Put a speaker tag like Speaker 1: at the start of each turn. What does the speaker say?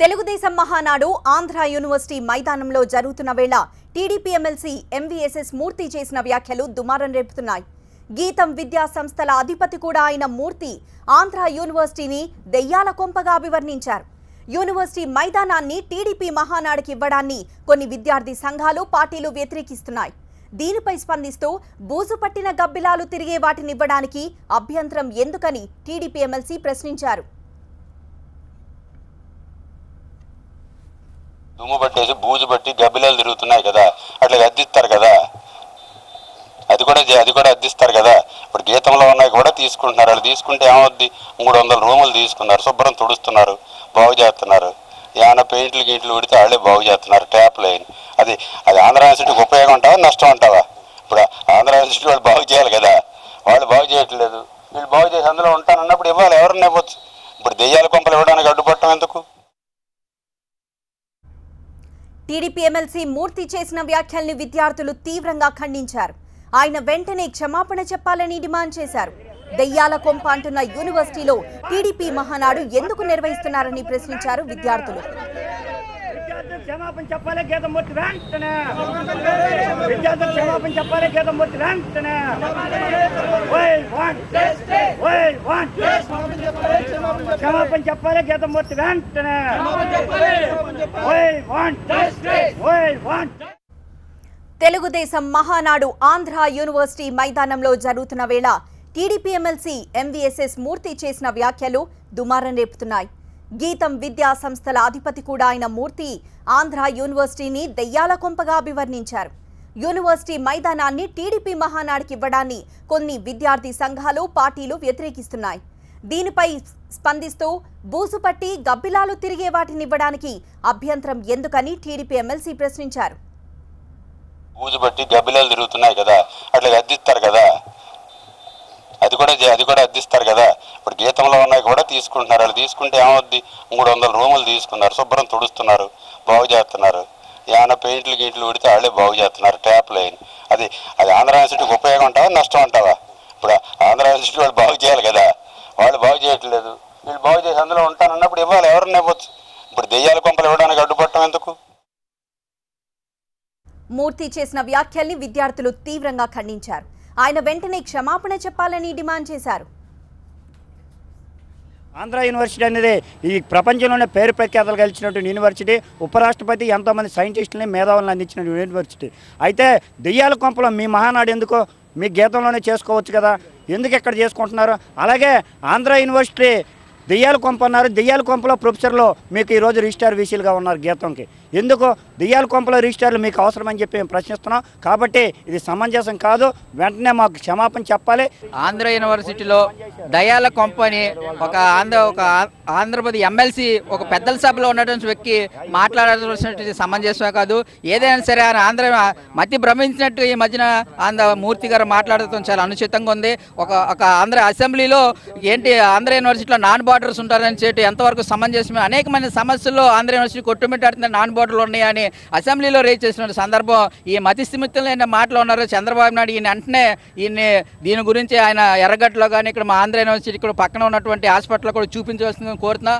Speaker 1: Telugu Desam Mahanadu Andhra university మైదానంలో జరుగుతున్న వేళ టీడీపీ ఎమ్మెల్సీ ఎంవీఎస్ఎస్ మూర్తి చేసిన వ్యాఖ్యలు దుమారం రేపుతున్నాయి. గీతం విద్యా సంస్థల అధిపతి కూడా అయిన మూర్తి ఆంధ్ర యూనివర్సిటీని దెయ్యాల కొంపగా అభివర్ణించారు. యూనివర్సిటీ మైదానాన్ని టీడీపీ మహానాడుకి ఇవ్వడాన్ని కొన్ని విద్యార్థి సంఘాలు పార్టీలు వ్యతిరేకిస్తున్నాయి. దీనిపై స్పందిస్తూ బూజు పట్టిన గబ్బిలాలు తిరిగే వాటిని ఇవ్వడానికి అభ్యంతరం ఎందుకని టీడీపీ ఎమ్మెల్సీ ప్రశ్నించారు.
Speaker 2: దుమ్ము పట్టేసి బూజు పట్టి గబ్బిలాలు తిరుగుతున్నాయి కదా, అట్లా అద్దిస్తారు కదా, అది కూడా అద్దిస్తారు కదా. ఇప్పుడు గీతంలో ఉన్నాయి కూడా తీసుకుంటున్నారు. వాళ్ళు తీసుకుంటే ఏమవుద్ది, 300 రూములు తీసుకున్నారు, శుభ్రం తుడుస్తున్నారు, బాగు చేస్తున్నారు. ఏమైనా పెయింట్లు గీట్లు ఉడితే వాళ్ళే బాగు చేస్తున్నారు, ట్యాప్ లైన్. అది ఆంధ్ర యూనివర్సిటీకి ఉపయోగం ఉంటావా నష్టం ఉంటావా? ఇప్పుడు ఆంధ్ర యూనివర్సిటీ వాళ్ళు బాగు చేయాలి కదా, వాళ్ళు బాగు చేయట్లేదు. వీళ్ళు బాగు చేసి అందులో ఉంటానన్నప్పుడు ఇవ్వాలి, ఎవరన్నా ఇవ్వచ్చు. ఇప్పుడు దెయ్యాల కొంపలు ఇవ్వడానికి అడ్డుపడటం ఎందుకు?
Speaker 1: టీడీపీ ఎమ్మెల్సీ మూర్తి చేసిన వ్యాఖ్యల్ని విద్యార్థులు తీవ్రంగా ఖండించారు. ఆయన వెంటనే క్షమాపణ చెప్పాలని డిమాండ్ చేశారు. దెయ్యాల కొంప అంటున్న యూనివర్సిటీలో టీడీపీ మహానాడు ఎందుకు నిర్వహిస్తున్నారని ప్రశ్నించారు విద్యార్థులు. తెలుగుదేశం మహానాడు ఆంధ్ర యూనివర్సిటీ మైదానంలో జరుగుతున్న వేళ టీడీపీ ఎమ్మెల్సీ ఎంవీఎస్ఎస్ మూర్తి చేసిన వ్యాఖ్యలు దుమారం రేపుతున్నాయి. గీతం విద్యా సంస్థల అధిపతి కూడా అయిన మూర్తి ఆంధ్ర యూనివర్సిటీని దెయ్యాల కొంపగా అభివర్ణించారు. యూనివర్సిటీ మైదానాన్ని టీడీపీ మహానాడుకి ఇవ్వడాన్ని కొన్ని విద్యార్థి సంఘాలు పార్టీలు వ్యతిరేకిస్తున్నాయి. దీనిపై స్పందిస్తూ బూజు పట్టి గబ్బిలాలు తిరిగే వాటిని ఇవ్వడానికి అభ్యంతరం ఎందుకని టీడీపీ ఎమ్మెల్సీ ప్రశ్నించారు.
Speaker 2: బూజు పట్టి గబ్బిలాలు తిరుగుతున్నాయి కదా, అట్లా అద్దిస్తారు కదా, అది కూడా అద్దిస్తారు కదా. ఇప్పుడు గీతంలో ఉన్నాయి కూడా తీసుకుంటున్నారు. వాళ్ళు తీసుకుంటే ఏమవుద్ది, 300 రూములు తీసుకున్నారు, శుభ్రం తుడుస్తున్నారు, బాగు చేస్తున్నారు. ఏమైనా పెయింట్లు గీట్లు ఉడితే వాళ్ళే బాగు చేస్తున్నారు, ట్యాప్ లైన్. అది ఆంధ్ర యూనివర్సిటీకి ఉపయోగం ఉంటావా నష్టం ఉంటావా? ఇప్పుడు ఆంధ్ర యూనివర్సిటీ వాళ్ళు బాగు చేయాలి కదా, వాళ్ళు బాగు చేయట్లేదు. వీళ్ళు బాగు చేసి అందులో ఉంటానన్నప్పుడు ఇవ్వాలి, ఎవరన్నా ఇవ్వచ్చు. ఇప్పుడు దెయ్యాల కొంపలు ఇవ్వడానికి అడ్డుపడటం ఎందుకు?
Speaker 1: మూర్తి చేసిన వ్యాఖ్యల్ని విద్యార్థులు తీవ్రంగా ఖండించారు. ఆయన వెంటనే క్షమాపణ చెప్పాలని డిమాండ్ చేశారు.
Speaker 3: ఆంధ్ర యూనివర్సిటీ అనేది ఈ ప్రపంచంలోనే పేరు ప్రఖ్యాతలు గెలిచినటువంటి యూనివర్సిటీ, ఉపరాష్ట్రపతి ఎంతోమంది సైంటిస్టులని మేధావులను అందించిన యూనివర్సిటీ. అయితే దెయ్యాల కొంపలో మీ మహానాడు ఎందుకో మీ గీతంలోనే చేసుకోవచ్చు కదా, ఎందుకు ఎక్కడ చేసుకుంటున్నారు? అలాగే ఆంధ్ర యూనివర్సిటీ దెయ్యాల కొంప అన్నారు, దెయ్యాల కొంపలో ప్రొఫెసర్లు మీకు ఈరోజు రిజిస్టార్ వీసీలుగా ఉన్నారు గీతంకి. ఎందుకు దెయ్యాల కొంపలో రిజిస్టార్లు మీకు అవసరమని చెప్పి మేము ప్రశ్నిస్తున్నాం. కాబట్టి ఇది సమంజసం కాదు, వెంటనే మాకు క్షమాపణ చెప్పాలి.
Speaker 4: ఆంధ్ర యూనివర్సిటీలో దయ్యాల కొంపని ఒక ఆంధ్రప్రదేశ్ ఎమ్మెల్సీ ఒక పెద్దల సభలో ఉన్నటువంటి వ్యక్తి మాట్లాడాల్సినటువంటి సమంజసమే కాదు. ఏదైనా సరే ఆయన ఆంధ్ర మతి భ్రమించినట్టు ఈ మధ్యన మూర్తి గారు మాట్లాడటం చాలా అనుచితంగా ఉంది. ఒక ఆంధ్ర అసెంబ్లీలో ఏంటి ఆంధ్ర యూనివర్సిటీలో నాన్ బార్డర్స్ ఉంటారని చెప్పి ఎంతవరకు సమంజసమే. అనేకమైన సమస్యల్లో ఆంధ్ర యూనివర్సిటీ కొట్టుమిట్టాడుతున్న నాన్ బోర్డులు ఉన్నాయని అసెంబ్లీలో రేజ్ చేసిన సందర్భం ఈ మతి స్థిమితంలో మాటలు ఉన్నారు చంద్రబాబు నాయుడు. ఈయన వెంటనే దీని గురించి ఆయన ఎర్రగట్టులో కానీ ఇక్కడ మా ఆంధ్ర యూనివర్సిటీ ఇక్కడ పక్కన ఉన్నటువంటి హాస్పిటల్లో కూడా చూపించవలసిందని కోరుతున్నా.